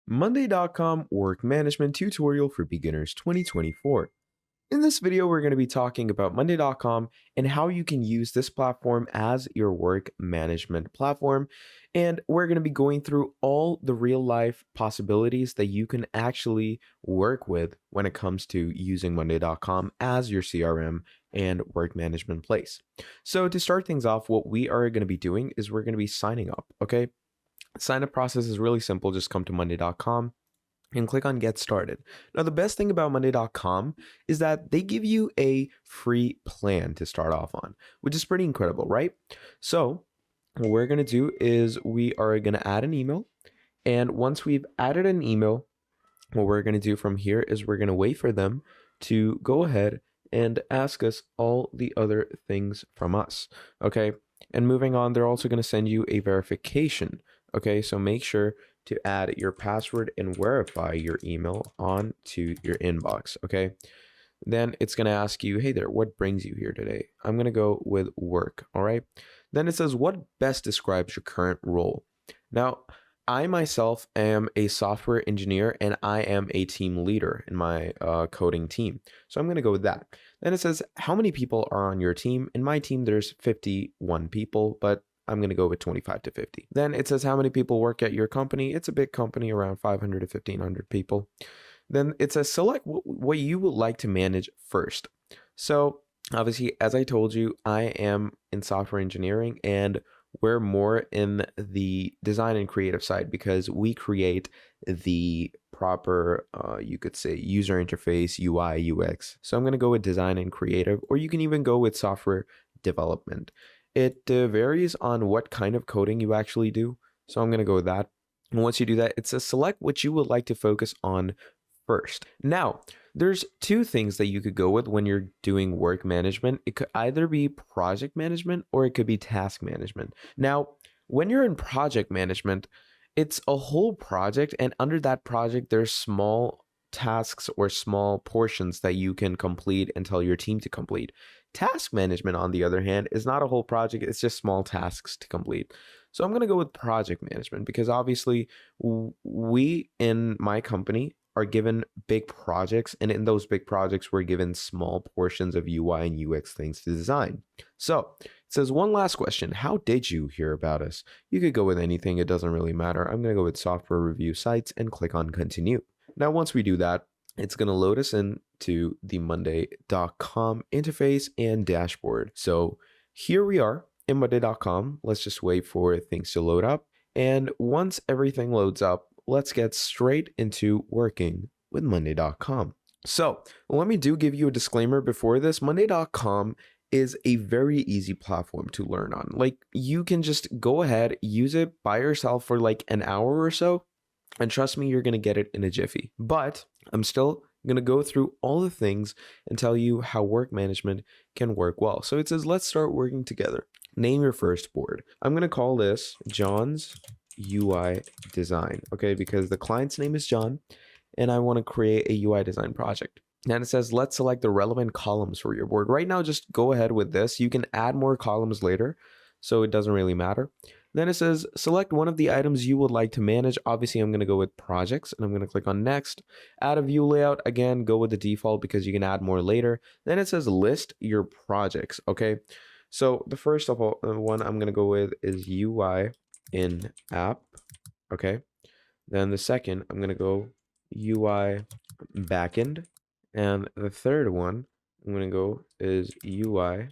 Monday.com Work Management Tutorial for Beginners 2024. In this video, we're going to be talking about Monday.com and how you can use this platform as your work management platform. And we're going to be going through all the real life possibilities that you can actually work with when it comes to using Monday.com as your CRM and work management place. So to start things off, what we are going to be doing is we're going to be signing up, okay? Sign up process is really simple. Just come to monday.com and click on get started. Now, the best thing about monday.com is that they give you a free plan to start off on, which is pretty incredible, right? So what we're going to do is we are going to add an email. And once we've added an email, what we're going to do from here is we're going to wait for them to go ahead and ask us all the other things from us. Okay. And moving on, they're also going to send you a verification. Okay, so make sure to add your password and verify your email onto your inbox. Okay, then it's going to ask you, hey there, what brings you here today? I'm going to go with work. All right, then it says, what best describes your current role? Now, I myself am a software engineer and I am a team leader in my coding team. So I'm going to go with that. Then it says, how many people are on your team? In my team, there's 51 people, but I'm going to go with 25 to 50. Then it says how many people work at your company. It's a big company, around 500 to 1500 people. Then it says select what you would like to manage first. So obviously, as I told you, I am in software engineering and we're more in the design and creative side because we create the proper, you could say, user interface, UI, UX. So I'm going to go with design and creative, or you can even go with software development. It varies on what kind of coding you actually do. So I'm going to go with that. And once you do that, it says select what you would like to focus on first. Now, there's two things that you could go with when you're doing work management. It could either be project management or it could be task management. Now, when you're in project management, it's a whole project, and under that project, there's small tasks or small portions that you can complete and tell your team to complete. Task management, on the other hand, is not a whole project. It's just small tasks to complete. So I'm going to go with project management because obviously we in my company are given big projects, and in those big projects, we're given small portions of UI and UX things to design. So it says one last question. How did you hear about us? You could go with anything. It doesn't really matter. I'm going to go with software review sites and click on continue. Now, once we do that, it's going to load us into the monday.com interface and dashboard. So here we are in monday.com. Let's just wait for things to load up. And once everything loads up, let's get straight into working with monday.com. So let me give you a disclaimer before this. Monday.com is a very easy platform to learn on. Like, you can just go ahead, use it by yourself for like an hour or so, and trust me, you're going to get it in a jiffy. But I'm still going to go through all the things and tell you how work management can work well. So it says, let's start working together. Name your first board. I'm going to call this John's UI design, okay? Because the client's name is John and I want to create a UI design project. And it says, let's select the relevant columns for your board. Right now, just go ahead with this. You can add more columns later, so it doesn't really matter. Then it says, select one of the items you would like to manage. Obviously, I'm going to go with projects and I'm going to click on next. Add a view layout. Again, go with the default because you can add more later. Then it says, list your projects. Okay. So the first of all, one I'm going to go with is UI in app. Okay. Then the second, I'm going to go UI backend. And the third one I'm going to go is UI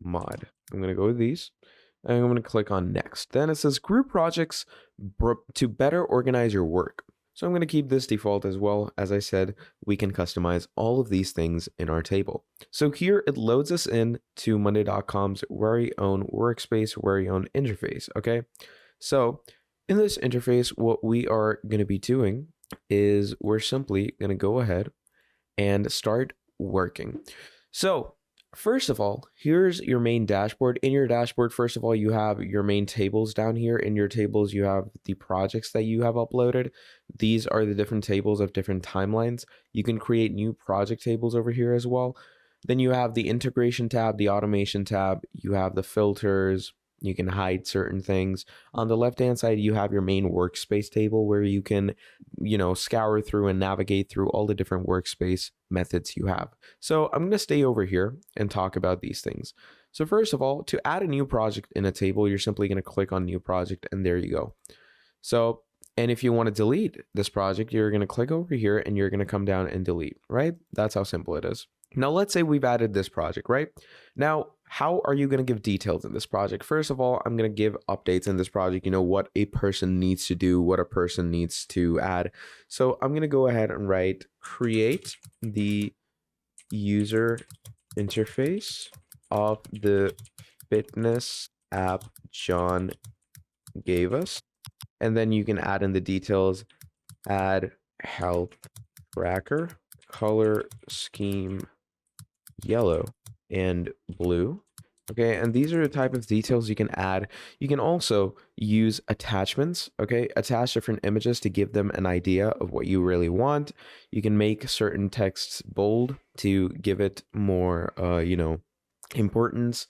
mod. I'm going to go with these. And I'm going to click on next. Then it says group projects to better organize your work. So I'm going to keep this default as well. As I said, we can customize all of these things in our table. So here it loads us in to monday.com's very own workspace, very own interface. Okay. So in this interface, what we are going to be doing is we're simply going to go ahead and start working. So first of all, here's your main dashboard. In your dashboard, first of all, you have your main tables down here. In your tables, you have the projects that you have uploaded. These are the different tables of different timelines. You can create new project tables over here as well. Then you have the integration tab, the automation tab. You have the filters, You can hide certain things. On the left-hand side, you have your main workspace table where you can, scour through and navigate through all the different workspace methods you have. So I'm going to stay over here and talk about these things. So first of all, to add a new project in a table, you're simply going to click on new project and there you go. So, and if you want to delete this project, you're going to click over here and you're going to come down and delete, right? That's how simple it is. Now, let's say we've added this project, right? Now, how are you going to give details in this project? First of all, I'm going to give updates in this project, what a person needs to do, what a person needs to add. So I'm going to go ahead and write create the user interface of the fitness app John gave us. And then you can add in the details, add health tracker, color scheme yellow and blue. Okay, and these are the type of details you can add. You can also use attachments, okay? Attach different images to give them an idea of what you really want. You can make certain texts bold to give it more, importance.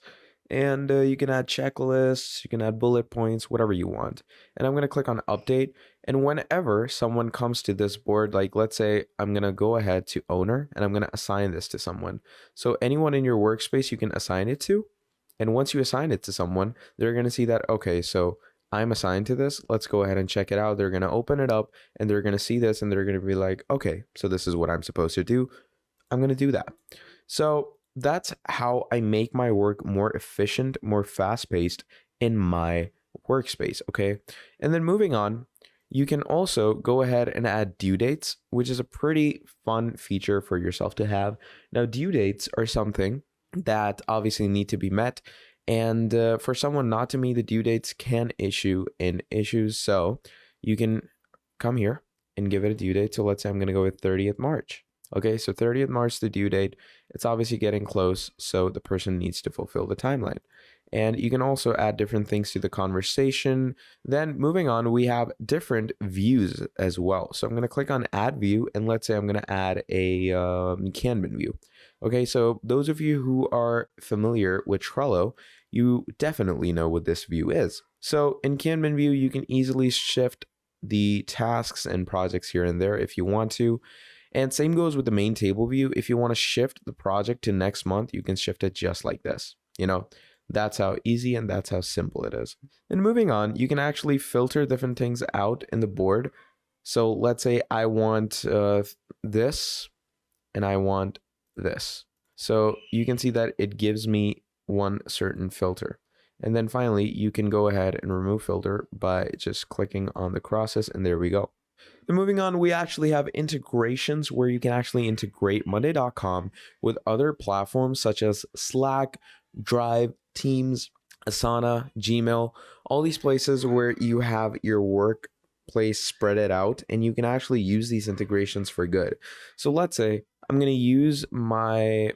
And you can add checklists, you can add bullet points, whatever you want. And I'm going to click on update. And whenever someone comes to this board, like let's say I'm going to go ahead to owner and I'm going to assign this to someone. So anyone in your workspace, you can assign it to. And once you assign it to someone, they're going to see that, okay, so I'm assigned to this. Let's go ahead and check it out. They're going to open it up and they're going to see this and they're going to be like, okay, so this is what I'm supposed to do. I'm going to do that. So that's how I make my work more efficient, more fast-paced in my workspace, okay? And then moving on, you can also go ahead and add due dates, which is a pretty fun feature for yourself to have. Now, due dates are something that obviously need to be met, and for someone not to meet the due dates can issue in issues. So you can come here and give it a due date. So let's say I'm going to go with 30th March. Okay, so 30th March, the due date. It's obviously getting close, so the person needs to fulfill the timeline. And you can also add different things to the conversation. Then moving on, we have different views as well. So I'm going to click on add view, and let's say I'm going to add a Kanban view. Okay, so those of you who are familiar with Trello, you definitely know what this view is. So in Kanban view, you can easily shift the tasks and projects here and there if you want to. And same goes with the main table view. If you want to shift the project to next month, you can shift it just like this. That's how easy and that's how simple it is. And moving on, you can actually filter different things out in the board. So let's say I want this and I want this. So you can see that it gives me one certain filter. And then finally, you can go ahead and remove filter by just clicking on the crosses, and there we go. And moving on, we actually have integrations where you can actually integrate Monday.com with other platforms such as Slack, Drive, Teams, Asana, Gmail, all these places where you have your workplace spread it out and you can actually use these integrations for good. So let's say I'm going to use my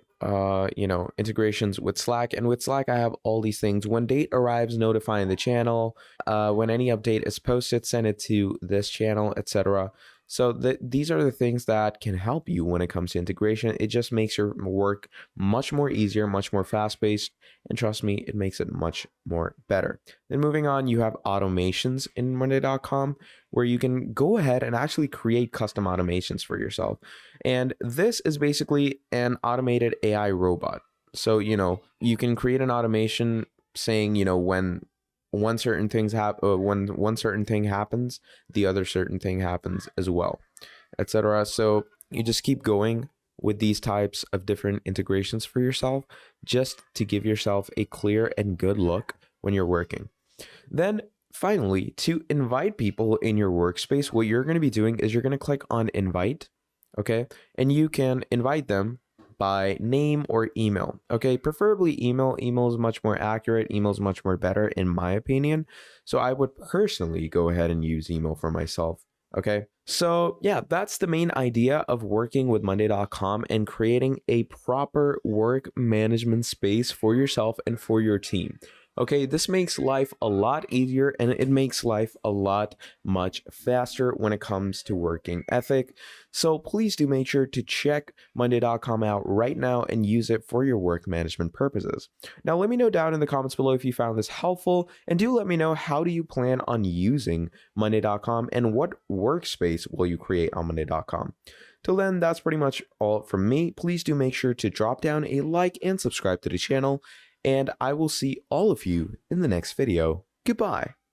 integrations with Slack, and with Slack I have all these things. When date arrives, notifying the channel. When any update is posted, send it to this channel, etc. So these are the things that can help you when it comes to integration. It just makes your work much more easier, much more fast-paced, and trust me, it makes it much more better. Then moving on, you have automations in Monday.com where you can go ahead and actually create custom automations for yourself. And this is basically an automated AI robot. So, you can create an automation saying, when one certain things when one certain thing happens, the other certain thing happens as well, etc. So you just keep going with these types of different integrations for yourself, just to give yourself a clear and good look when you're working. Then finally, to invite people in your workspace, what you're going to be doing is you're going to click on invite, okay? And you can invite them by name or email, okay? Preferably email. Email is much more accurate. Email is much more better in my opinion. So I would personally go ahead and use email for myself, okay? So yeah, that's the main idea of working with Monday.com and creating a proper work management space for yourself and for your team. Okay, this makes life a lot easier and it makes life a lot much faster when it comes to working ethic. So please do make sure to check Monday.com out right now and use it for your work management purposes. Now, let me know down in the comments below if you found this helpful, and do let me know, how do you plan on using Monday.com and what workspace will you create on Monday.com? Till then, that's pretty much all from me. Please do make sure to drop down a like and subscribe to the channel, and I will see all of you in the next video. Goodbye.